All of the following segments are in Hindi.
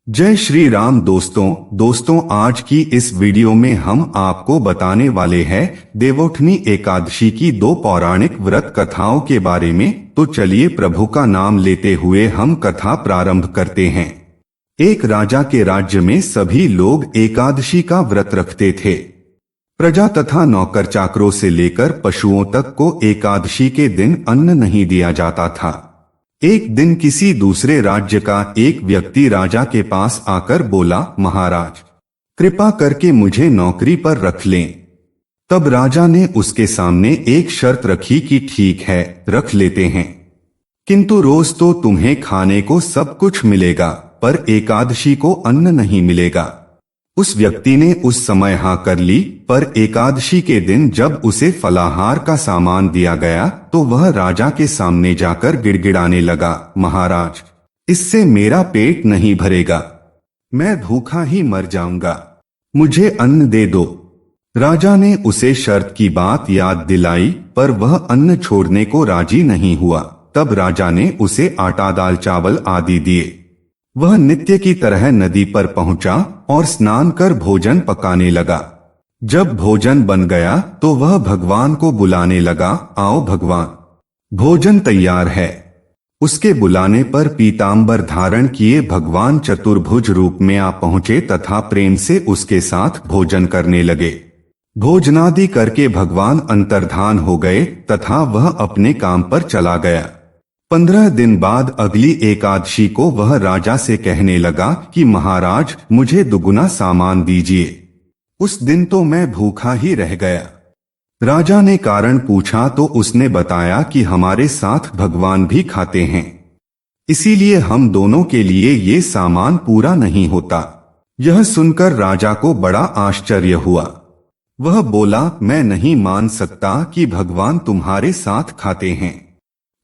जय श्री राम दोस्तों आज की इस वीडियो में हम आपको बताने वाले हैं देवोठनी एकादशी की दो पौराणिक व्रत कथाओं के बारे में। तो चलिए प्रभु का नाम लेते हुए हम कथा प्रारंभ करते हैं। एक राजा के राज्य में सभी लोग एकादशी का व्रत रखते थे। प्रजा तथा नौकर चाकरों से लेकर पशुओं तक को एकादशी के दिन अन्न नहीं दिया जाता था। एक दिन किसी दूसरे राज्य का एक व्यक्ति राजा के पास आकर बोला, महाराज कृपा करके मुझे नौकरी पर रख लें। तब राजा ने उसके सामने एक शर्त रखी कि ठीक है, रख लेते हैं, किंतु रोज तो तुम्हें खाने को सब कुछ मिलेगा, पर एकादशी को अन्न नहीं मिलेगा। उस व्यक्ति ने उस समय हाँ कर ली, पर एकादशी के दिन जब उसे फलाहार का सामान दिया गया तो वह राजा के सामने जाकर गिड़गिड़ाने लगा, महाराज इससे मेरा पेट नहीं भरेगा, मैं भूखा ही मर जाऊंगा, मुझे अन्न दे दो। राजा ने उसे शर्त की बात याद दिलाई, पर वह अन्न छोड़ने को राजी नहीं हुआ। तब राजा ने उसे आटा दाल चावल आदि दिए। वह नित्य की तरह नदी पर पहुंचा और स्नान कर भोजन पकाने लगा। जब भोजन बन गया तो वह भगवान को बुलाने लगा, आओ भगवान, भोजन तैयार है। उसके बुलाने पर पीतांबर धारण किए भगवान चतुर्भुज रूप में आ पहुंचे तथा प्रेम से उसके साथ भोजन करने लगे। भोजनादि करके भगवान अंतर्धान हो गए तथा वह अपने काम पर चला गया। 15 दिन बाद अगली एकादशी को वह राजा से कहने लगा कि महाराज मुझे दुगुना सामान दीजिए। उस दिन तो मैं भूखा ही रह गया। राजा ने कारण पूछा तो उसने बताया कि हमारे साथ भगवान भी खाते हैं, इसीलिए हम दोनों के लिए ये सामान पूरा नहीं होता। यह सुनकर राजा को बड़ा आश्चर्य हुआ। वह बोला, मैं नहीं मान सकता कि भगवान तुम्हारे साथ खाते हैं।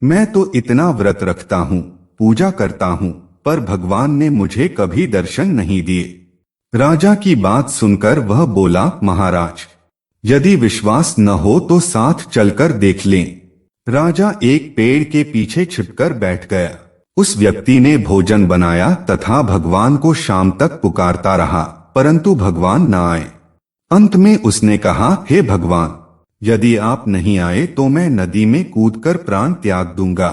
मैं तो इतना व्रत रखता हूँ, पूजा करता हूँ, पर भगवान ने मुझे कभी दर्शन नहीं दिए। राजा की बात सुनकर वह बोला, महाराज यदि विश्वास न हो तो साथ चलकर देख लें। राजा एक पेड़ के पीछे छिपकर बैठ गया। उस व्यक्ति ने भोजन बनाया तथा भगवान को शाम तक पुकारता रहा, परंतु भगवान न आए। अंत में उसने कहा, हे भगवान, यदि आप नहीं आए तो मैं नदी में कूदकर प्राण त्याग दूंगा।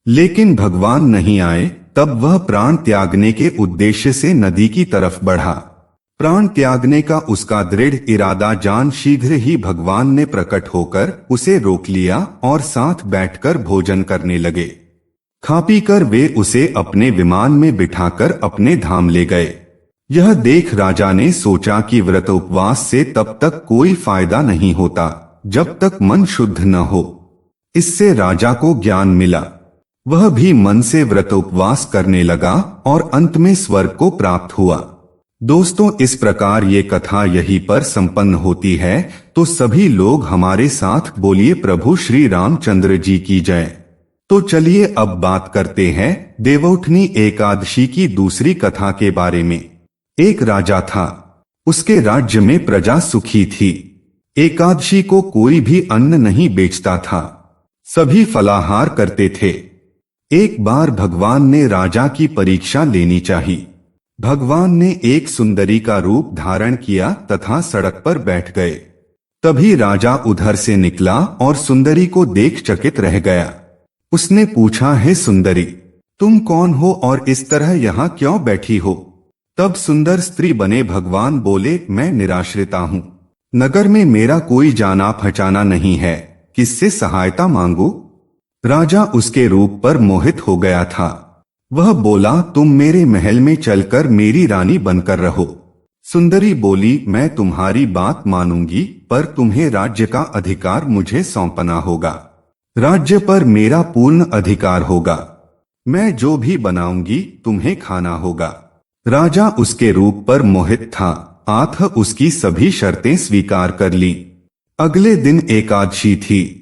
लेकिन भगवान नहीं आए। तब वह प्राण त्यागने के उद्देश्य से नदी की तरफ बढ़ा। प्राण त्यागने का उसका दृढ़ इरादा जान शीघ्र ही भगवान ने प्रकट होकर उसे रोक लिया और साथ बैठकर भोजन करने लगे। खा पी कर वे उसे अपने विमान में बिठाकर अपने धाम ले गए। यह देख राजा ने सोचा कि व्रत उपवास से तब तक कोई फायदा नहीं होता जब तक मन शुद्ध न हो। इससे राजा को ज्ञान मिला। वह भी मन से व्रत उपवास करने लगा और अंत में स्वर्ग को प्राप्त हुआ। दोस्तों, इस प्रकार ये कथा यहीं पर संपन्न होती है। तो सभी लोग हमारे साथ बोलिए, प्रभु श्री रामचंद्र जी की जय। तो चलिए अब बात करते हैं देवोठनी एकादशी की दूसरी कथा के बारे में। एक राजा था, उसके राज्य में प्रजा सुखी थी। एकादशी को कोई भी अन्न नहीं बेचता था, सभी फलाहार करते थे। एक बार भगवान ने राजा की परीक्षा लेनी चाहिए। भगवान ने एक सुंदरी का रूप धारण किया तथा सड़क पर बैठ गए। तभी राजा उधर से निकला और सुंदरी को देख चकित रह गया। उसने पूछा, हे सुंदरी, तुम कौन हो और इस तरह यहाँ क्यों बैठी हो? तब सुंदर स्त्री बने भगवान बोले, मैं निराश्रिता हूँ, नगर में मेरा कोई जाना पहचाना नहीं है, किससे सहायता मांगू? राजा उसके रूप पर मोहित हो गया था। वह बोला, तुम मेरे महल में चलकर मेरी रानी बनकर रहो। सुंदरी बोली, मैं तुम्हारी बात मानूंगी, पर तुम्हें राज्य का अधिकार मुझे सौंपना होगा। राज्य पर मेरा पूर्ण अधिकार होगा। मैं जो भी बनाऊंगी तुम्हें खाना होगा। राजा उसके रूप पर मोहित था, अतः उसकी सभी शर्तें स्वीकार कर ली। अगले दिन एकादशी थी।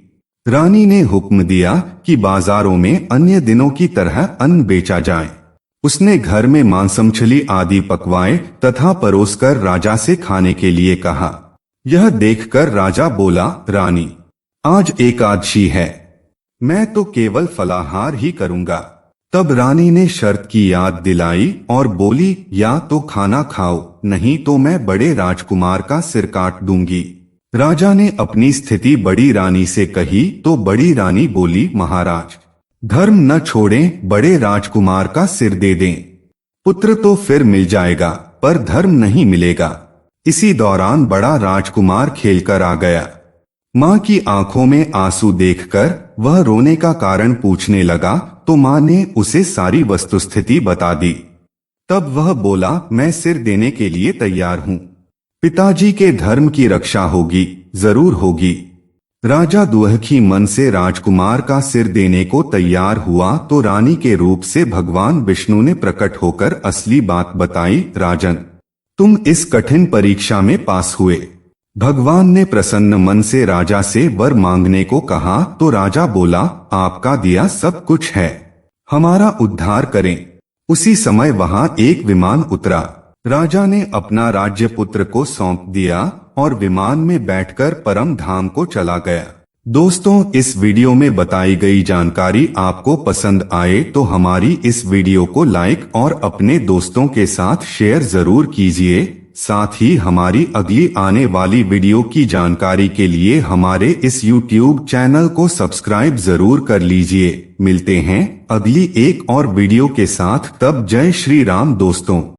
रानी ने हुक्म दिया कि बाजारों में अन्य दिनों की तरह अन्न बेचा जाए। उसने घर में मांस मछली आदि पकवाए तथा परोसकर राजा से खाने के लिए कहा। यह देखकर राजा बोला, रानी आज एकादशी है, मैं तो केवल फलाहार ही करूंगा। तब रानी ने शर्त की याद दिलाई और बोली, या तो खाना खाओ, नहीं तो मैं बड़े राजकुमार का सिर काट दूंगी। राजा ने अपनी स्थिति बड़ी रानी से कही तो बड़ी रानी बोली, महाराज, धर्म न छोड़ें, बड़े राजकुमार का सिर दे दें। पुत्र तो फिर मिल जाएगा, पर धर्म नहीं मिलेगा। इसी दौरान बड़ा राजकुमार खेलकर आ गया। माँ की आंखों में आंसू देखकर वह रोने का कारण पूछने लगा तो माँ ने उसे सारी वस्तुस्थिति बता दी। तब वह बोला, मैं सिर देने के लिए तैयार हूँ। पिताजी के धर्म की रक्षा होगी, जरूर होगी। राजा दुहखी मन से राजकुमार का सिर देने को तैयार हुआ तो रानी के रूप से भगवान विष्णु ने प्रकट होकर असली बात बताई। राजन, तुम इस कठिन परीक्षा में पास हुए। भगवान ने प्रसन्न मन से राजा से वर मांगने को कहा तो राजा बोला, आपका दिया सब कुछ है, हमारा उद्धार करें। उसी समय वहां एक विमान उतरा। राजा ने अपना राज्य पुत्र को सौंप दिया और विमान में बैठकर परम धाम को चला गया। दोस्तों, इस वीडियो में बताई गई जानकारी आपको पसंद आए तो हमारी इस वीडियो को लाइक और अपने दोस्तों के साथ शेयर जरूर कीजिए। साथ ही हमारी अगली आने वाली वीडियो की जानकारी के लिए हमारे इस YouTube चैनल को सब्सक्राइब जरूर कर लीजिए। मिलते हैं अगली एक और वीडियो के साथ, तब जय श्री राम दोस्तों।